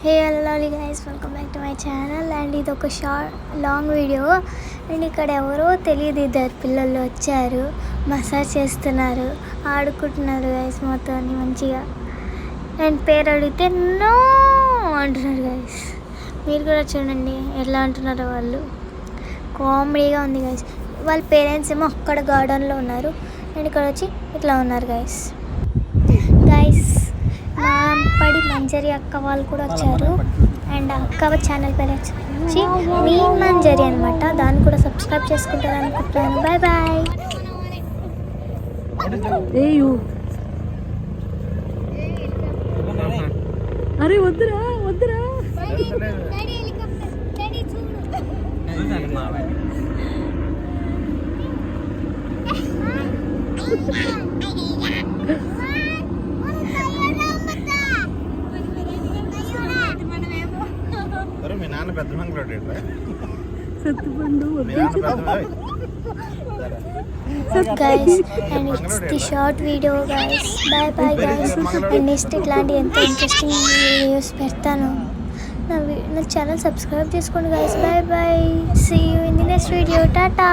Hey hello guys, welcome back to my channel. And ఇది ఒక long video. And ఇక్కడ ఎవరో తెలియదు, ఇద్దరు పిల్లలు వచ్చారు, మసాజ్ చేస్తున్నారు, ఆడుకుంటున్నారు గైస్ మొత్తం మంచిగా. అండ్ పేరు అడిగితే నో అంటున్నారు గైస్. మీరు కూడా చూడండి ఎట్లా అంటున్నారో వాళ్ళు. కామెడీగా ఉంది గైస్. వాళ్ళ పేరెంట్స్ ఏమో అక్కడ గార్డెన్లో ఉన్నారు, అండ్ ఇక్కడ వచ్చి ఇట్లా ఉన్నారు గైస్. మాంపడి మంజరి అక్క వాళ్ళు కూడా వచ్చారు. అండ్ అక్క ఛానల్ పేరు వచ్చి మీ మంజరి అనమాట. దాన్ని కూడా సబ్స్క్రైబ్ చేసుకుంటారు అనుకుంటున్నాను. Bye bye. అరే వద్దురా వద్దురా. మీ నాన్న పెద్ద మంగళ Sattupandu guys, and it's the short video guys. Bye bye guys. And next ఇట్లాంటి ఎంతో ఇంట్రెస్టింగ్ వీడియోస్ పెడతాను. నా ఛానల్ సబ్స్క్రైబ్ చేసుకోండి guys. Bye bye. See you in the next video. Tata.